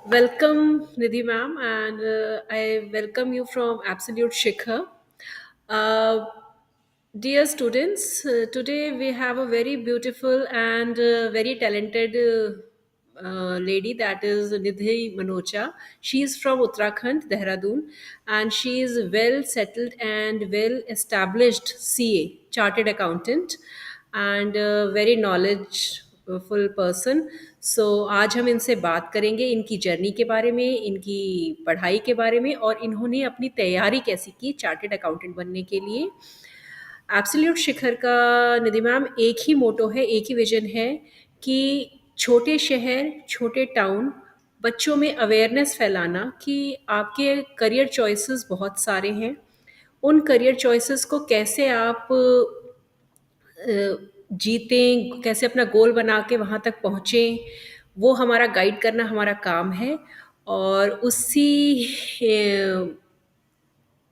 Welcome, Nidhi ma'am, and I welcome you from Absolute Shikhar. Uh, Dear students, today we have a very beautiful and very talented lady, that is Nidhi Manocha. She is from Uttarakhand, Dehradun, and she is well settled and well established CA, chartered accountant, and very knowledgeful person. सो आज हम इनसे बात करेंगे इनकी journey के बारे में, इनकी पढ़ाई के बारे में, और इन्होंने अपनी तैयारी कैसी की चार्टेड अकाउंटेंट बनने के लिए। एब्सोल्यूट शिखर का, निधि मैम, एक ही मोटो है, एक ही विजन है कि छोटे शहर, छोटे टाउन, बच्चों में अवेयरनेस फैलाना कि आपके करियर चॉइसेस बहुत सारे हैं। उन करियर चॉइसेस को कैसे आप जीतें, कैसे अपना गोल बना के वहाँ तक पहुँचें, वो हमारा गाइड करना हमारा काम है। और उसी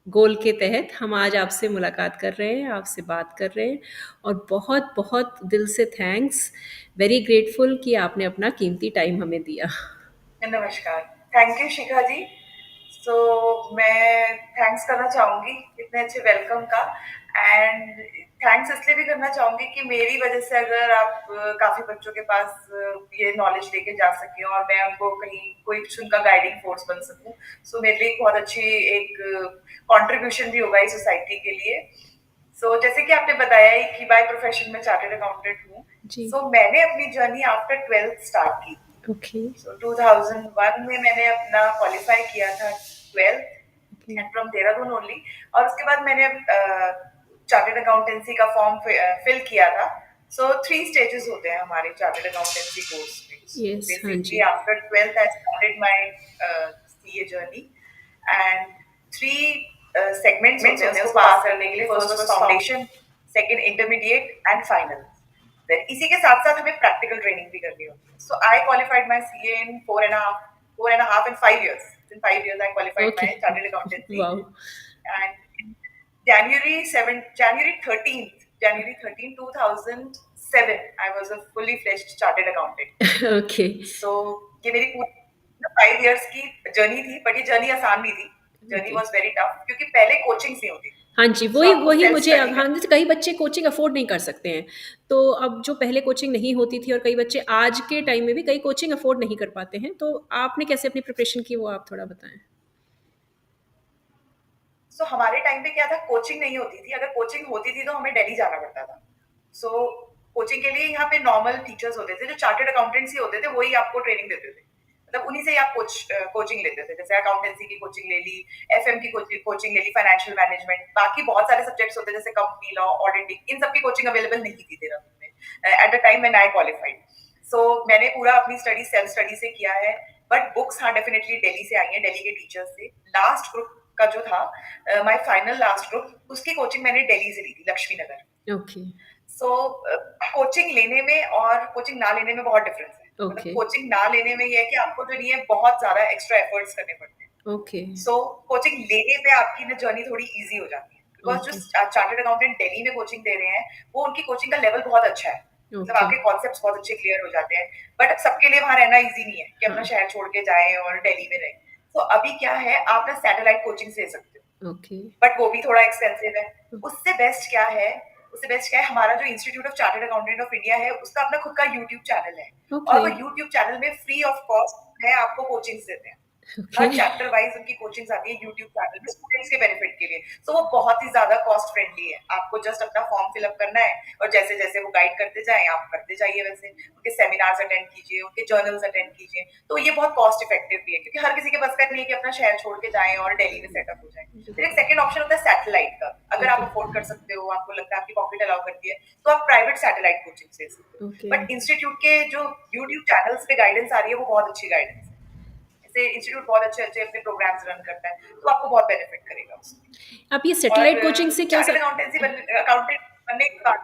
गोल के तहत हम आज आपसे मुलाकात कर रहे हैं, आपसे बात कर रहे हैं, और बहुत बहुत दिल से थैंक्स, वेरी ग्रेटफुल कि आपने अपना कीमती टाइम हमें दिया। नमस्कार। थैंक यू शिखा जी। मैं थैंक्स करना चाहूंगी इतने अच्छे वेलकम का। एंड थैंक्स इसलिए भी करना चाहूंगी कि मेरी वजह से अगर आप काफी बच्चों के पास ये नॉलेज लेके जा सके और मैं उनको कहीं कोई कुछ उनका गाइडिंग फोर्स बन सकूं, सो मेरे लिए एक बहुत अच्छी एक कंट्रीब्यूशन भी होगा इस सोसाइटी के लिए। जैसे कि आपने बताया ही कि बाय प्रोफेशन में चार्टर्ड अकाउंटेंट हूँ। जी। मैंने अपनी जर्नी आफ्टर 12th स्टार्ट की। ओके। 2001 में मैंने अपना क्वालिफाई किया था 12th okay. And from Dehradun only. और उसके बाद मैंने चार्टर्ड अकाउंटेंसी का फॉर्म फिल किया था। 3 स्टेजेस होते हैं हमारे चार्टर्ड अकाउंटेंसी कोर्स में। यस, हाँ बेसिकली जी। After 12th I started my CA journey and 3 segments होते हैं उसको पास करने के लिए। First was foundation, second intermediate and final. Then इसी के साथ साथ हमें प्रैक्टिकल ट्रेनिंग भी करनी होती है। आई qualified my CA in 4.5 and 5 years. In 5 years I qualified my okay. chartered accountancy. Wow. And in January 13, 2007 I was a fully fledged chartered accountant. Okay. ये मेरी पूरी 5 years की जर्नी थी, बट ये जर्नी आसान नहीं थी। Journey okay. Was very tough क्योंकि पहले कोचिंग नहीं होती थी। हाँ जी, सो वही आपको वही सेल्फ मुझे, स्टडी अब हाँ, करना। जैसे कई बच्चे कोचिंग अफ़ोर्ड नहीं कर सकते हैं, तो अब जो पहले कोचिंग नहीं होती थी और कई बच्चे आज के टाइम में भी कई कोचिंग अफ़ोर्ड नहीं कर पाते हैं, तो आपने कैसे अपनी प्रिपरेशन की, वो आप थोड़ा बताएँ? हमारे टाइम पे क्या था, कोचिंग नहीं होती थी। अगर कोचिंग होती थी तो हमें दिल्ली जाना पड़ता था। सो कोचिंग के लिए यहाँ पे नॉर्मल टीचर्स होते थे, जो चार्टर्ड अकाउंटेंट्स ही होते थे, वही आपको ट्रेनिंग देते थे। मतलब उन्हीं से ही आप कोचिंग लेते थे। जैसे अकाउंटेंसी की कोचिंग ले ली, एफएम की कोचिंग ले ली, फाइनेंशियल मैनेजमेंट, बाकी बहुत सारे सब्जेक्ट्स होते हैं जैसे कंपनी लॉ, ऑडिटिंग, इन सब की कोचिंग अवेलेबल नहीं थी देहरादून में at the time when I qualified. मैंने पूरा अपनी स्टडी सेल्फ स्टडी से किया है। बट बुक्स हाँ डेफिनेटली दिल्ली से आई हैं, दिल्ली के टीचर्स से। लास्ट ग्रुप का जो था, माय फाइनल लास्ट ग्रुप, उसकी कोचिंग मैंने दिल्ली से ली थी, लक्ष्मी नगर। ओके। सो कोचिंग लेने में और कोचिंग ना लेने में बहुत डिफरेंस है। मतलब ओके। कोचिंग ना लेने में ये है कि आपको जो नहीं है बहुत ज्यादा एक्स्ट्रा एफर्ट्स करने पड़ते हैं। ओके। कोचिंग लेने पे आपकी ना जर्नी थोड़ी इजी हो जाती है, बिकॉज ओके। जो चार्टर्ड अकाउंटेंट दिल्ली में कोचिंग दे रहे हैं, वो उनकी कोचिंग का लेवल बहुत अच्छा है। मतलब ओके। आपके कॉन्सेप्ट्स बहुत अच्छे क्लियर हो जाते हैं। बट सबके लिए वहां रहना इजी नहीं है कि अपना हाँ। शहर छोड़ के जाएं और दिल्ली में रहें। अभी क्या है, आप ना सैटेलाइट कोचिंग ले सकते हो, ओके। बट वो भी थोड़ा एक्सपेंसिव है। उससे बेस्ट क्या है, हमारा जो institute of chartered accountant of India है, उसका अपना खुद का यूट्यूब चैनल है। और ओके। वो यूट्यूब चैनल में फ्री ऑफ कॉस्ट है आपको कोचिंग देते हैं। ओके। हर चैप्टर वाइज उनकी कोचिंग आती है यूट्यूब चैनल में स्टूडेंट्स के बेनिफिट के लिए। वो बहुत ही ज्यादा कॉस्ट फ्रेंडली है। आपको जस्ट अपना फॉर्म फिलअप करना है और जैसे जैसे वो गाइड करते जाए आप करते जाइए। वैसे उनके सेमिनार्स अटेंड कीजिए, उनके जर्नल्स अटेंड कीजिए। तो ये बहुत कॉस्ट इफेक्टिव भी है क्योंकि हर किसी के बस का नहीं है कि अपना शहर छोड़ के जाए और दिल्ली में सेटअप हो जाए। फिर एक सेकंड ऑप्शन होता है सैटेलाइट का। अगर आप ओके। अफोर्ड कर सकते हो, आपको लगता है आपकी पॉकेट अलाउ करती है, तो आप प्राइवेट सैटेलाइट कोचिंग ले सकते हो। ओके। बट इंस्टीट्यूट के जो यूट्यूब चैनल्स पे गाइडेंस आ रही है, वो बहुत अच्छी गाइडेंस है। ऐसे इंस्टीट्यूट बहुत अच्छे अच्छे अपने प्रोग्राम्स रन करता है, तो आपको बहुत बेनिफिट करेगा उससे। आप ये और सैटेलाइट कोचिंग से क्या चार्टर्ड अकाउंटेंट बनने के बाद,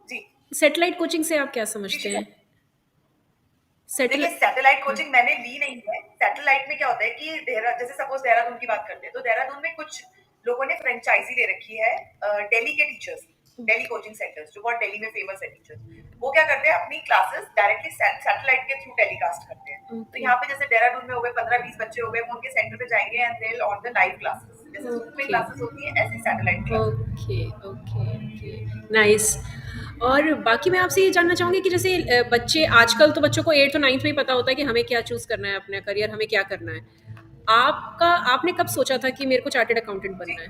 जी सैटेलाइट कोचिंग से आप क्या जी समझते शिखा, हैं? देखिए सैटेलाइट। सैटेलाइट कोचिंग मैंने ली नहीं है। सैटेलाइट में क्या होता है कि जैसे सपोज देहरादून की बात करते हैं, तो देहरादून में कुछ लोगों ने फ्रेंचाइजी ले रखी है दिल्ली के टीचर्स की, दिल्ली कोचिंग सेंटर्स जो बहुत दिल्ली में फेमस है टीचर्स। वो क्या करते हैं अपनी क्लासेस डायरेक्टली सैटेलाइट के थ्रू टेलीकास्ट करते हैं। तो ओके, यहाँ पे जैसे देहरादून में हो गए 15-20 बच्चे हो गए, वो उनके सेंटर पे जाएंगे and they on the live classes, जैसे जूम में ओके, क्लासेस होती है ऐसी satellite classes. Okay, okay, okay, nice. और बाकी मैं आपसे ये जानना चाहूँगी कि जैसे बच्चे आजकल तो बच्चों को 8th और 9th में ही पता होता है कि हमें क्या चूज़ करना है, अपना करियर हमें क्या करना है। आपका आपने कब सोचा था कि मेरे को चार्टर्ड अकाउंटेंट जी, बनना है?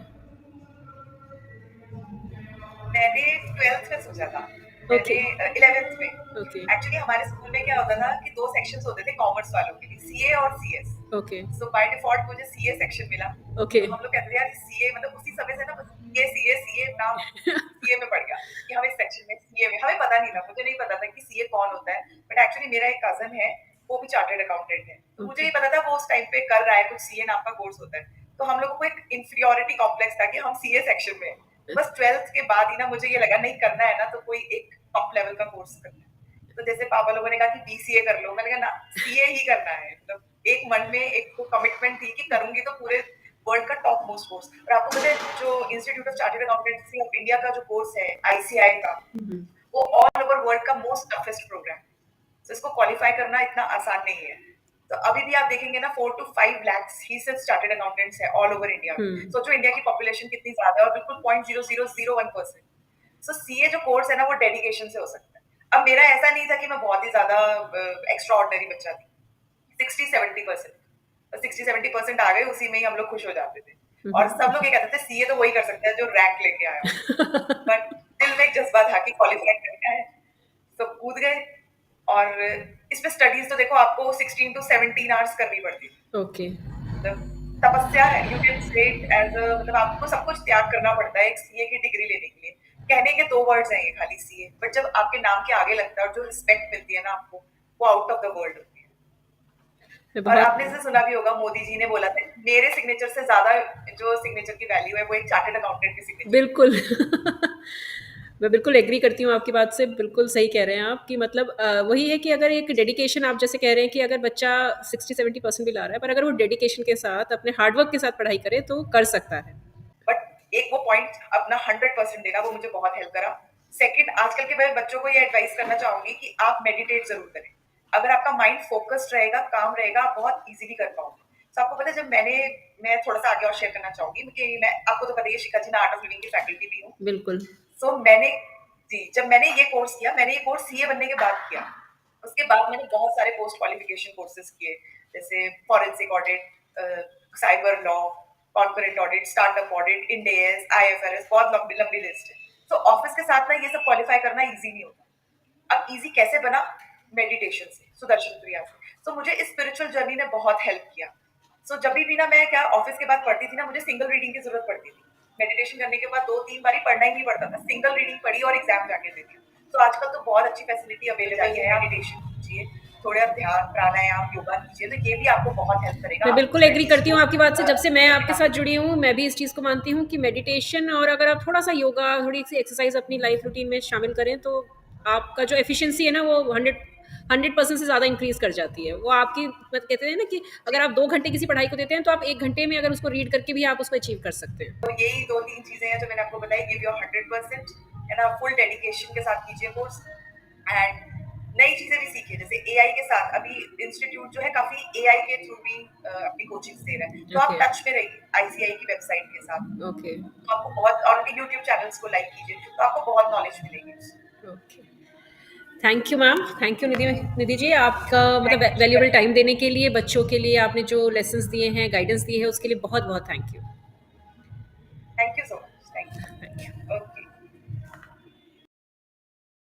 मैंने 12th में सोचा था। ओके, मैंने 11th में। ओके, एक्चुअली हमारे स्कूल में क्या होता था कि 2 सेक्शंस होते थे कॉमर्स वालों के लिए, सीए और CS. Okay, so by default मुझे सीए सेक्शन मिला। ओके। तो हम लोग कहते थे यार सीए, मतलब उसी समय से ना बस सीए सीए सीए नाम सीए में पड़ गया कि हम इस सेक्शन में सीए में, हमें पता नहीं था, मुझे नहीं पता था कि सीए कौन होता है। बट एक्चुअली मेरा एक कज़न है, वो भी चार्टर्ड अकाउंटेंट है। तो मुझे ओके, ये पता था वो उस टाइम पे कर रहा है कुछ सीए नाम का कोर्स होता है। तो हम लोगों को एक इंफीरियॉरिटी कॉम्प्लेक्स था कि हम सीए सेक्शन में हैं। तो बस 12th के बाद ही ना मुझे ये लगा नहीं करना है ना तो कोई एक टॉप लेवल का कोर्स करना है। तो जैसे पापा लोगों ने कहा कि बीसीए कर लो, मैंने कहा ना सीए ही करना है। मतलब एक मन में एक तो कमिटमेंट थी कि करूंगी तो पूरे वर्ल्ड का टॉप मोस्ट कोर्स। और आपको पता है जो institute of chartered accountancy of India का जो कोर्स है आईसीआई का, हुँ, वो ऑल ओवर वर्ल्ड का मोस्ट टफेस्ट प्रोग्राम है। तो इसको क्वालिफाई करना इतना आसान नहीं है। तो अभी भी आप देखेंगे ना 4 टू 5 लाख ही सिर्फ चार्टर्ड अकाउंटेंट्स है ऑल ओवर इंडिया में। हुँ, सोचो इंडिया की पॉपुलेशन कितनी ज्यादा है और बिल्कुल 0.0001%। सो सीए जो कोर्स है ना वो डेडिकेशन से हो सकता है। अब मेरा ऐसा नहीं था कि मैं बहुत ही ज्यादा एक्स्ट्रा ऑर्डिनरी बच्चा थी। 60-70%, तो 60-70% आ गए, उसी में ही हम लोग खुश हो जाते थे। हुँ, और सब हुँ। लोग ये कहते थे सीए तो वही कर सकता है जो रैंक लेके आया हो। बट दिल में एक जज्बा था कि क्वालिफाई करना है, तो कूद गए। और इसमें स्टडीज तो देखो आपको 16 टू 17 आवर्स करनी पड़ती थी। ओके, मतलब तपस्या है, you can say it as a, मतलब आपको सब कुछ त्याग करना पड़ता है एक सीए की डिग्री लेने के लिए। कहने के 2 वर्ड्स हैं ये खाली सीए, बट जब आपके नाम के आगे लगता है और जो रिस्पेक्ट मिलती है ना आपको, वो आउट ऑफ द वर्ल्ड होती है। मैं और बहुत आपने इसे सुना भी होगा, मोदी जी ने बोला था मेरे सिग्नेचर से ज्यादा जो सिग्नेचर की वैल्यू है वो एक चार्टर्ड अकाउंटेंट की सिग्नेचर की बिल्कुल। मैं बिल्कुल एग्री करती हूँ आपकी बात से, बिल्कुल सही कह रहे हैं आप कि मतलब वही है कि अगर एक डेडिकेशन आप जैसे कह रहे हैं कि अगर बच्चा 60-70% भी ला रहा है, पर अगर वो डेडिकेशन के साथ, अपने हार्ड वर्क के साथ पढ़ाई करे, तो कर सकता है। बट एक वो पॉइंट अपना 100% देना, वो मुझे बहुत हेल्प करा। सेकंड, आजकल के मैं बच्चों को ये एडवाइस करना चाहूंगी कि आप मेडिटेट जरूर करें। अगर आपका माइंड फोकस्ड रहेगा, काम रहेगा, आप बहुत इजीली कर पाओगे। तो आपको पता है जब मैं थोड़ा सा आगे और शेयर करना चाहूंगी कि मैं, आपको तो पता ही है शिखा जी, मैं आर्ट ऑफ लिविंग की फैकल्टी भी हूँ। बिल्कुल। सो मैंने, जी, जब मैंने ये कोर्स किया, मैंने ये कोर्स सीए बनने के बाद किया। उसके बाद मैंने बहुत सारे पोस्ट क्वालिफिकेशन कोर्सेज किए, जैसे forensic audit, cyber law, corporate audit, startup audit, Ind AS, IFRS, बहुत लंबी लंबी लिस्ट है। तो ऑफिस के साथ ना ये सब क्वालिफाई करना इजी नहीं होता। अब इजी कैसे बना? मेडिटेशन से, सुदर्शन क्रिया से। तो मुझे इस स्पिरिचुअल जर्नी ने बहुत हेल्प किया। जब भी ना मैं क्या ऑफिस के बाद पढ़ती थी ना, मुझे सिंगल रीडिंग की जरूरत पड़ती थी। मेडिटेशन करने के बाद 2-3 बारी पढ़ना ही नहीं पड़ता था, सिंगल रीडिंग पढ़ी और एग्जाम जाके दे दिया। तो आजकल तो बहुत अच्छी फैसिलिटी अवेलेबल है, मेडिटेशन कीजिए, थोड़ा ध्यान, प्राणायाम, योगा कीजिए, तो ये भी आपको बहुत हेल्प करेगा मैं आपकी बिल्कुल एग्री स्टडीज करती को हूँ आपकी बात से, जब से मैं करने आपके में साथ आपको। जुड़ी हूँ, मैं भी इस चीज़ को मानती हूँ कि मेडिटेशन और अगर आप थोड़ा-सा योगा, थोड़ी-सी एक्सरसाइज़ अपनी लाइफ रूटीन में शामिल करें, तो आपका जो एफिशिएंसी है ना, वो 100% से ज़्यादा इंक्रीज़ कर जाती है। वो आपकी मतलब कहते हैं ना कि जी, अगर आप 2 घंटे किसी पढ़ाई को देते हैं, तो आप 1 घंटे में अगर उसको रीड करके भी आप उसको अचीव कर सकते हैं। तो यही 2-3 चीजें हैं जो मैंने आपको बताई। गिव योर 100% है ना, फुल डेडिकेशन के साथ कीजिए कोर्स। एंड नई चीजें भी सीखिए, जैसे एआई के साथ अभी इंस्टीट्यूट जो है काफी एआई के थ्रू भी अपनी कोचिंग दे रहा है, तो आप ओके, टच में रहिए आईसीआई की वेबसाइट के साथ। ओके, तो आपको बहुत, और उनके यूट्यूब चैनल्स को लाइक कीजिए, तो आपको बहुत नॉलेज मिलेगी उससे। Okay. Thank you ma'am, thank you Nidhi Nidhi ji, आपका मतलब thank you Shikha valuable ji. Time देने के लिए, बच्चों के लिए आपने जो लेसन्स दिए हैं, गाइडेंस दी है, उसके लिए बहुत-बहुत thank you. Thank you so much, thank you.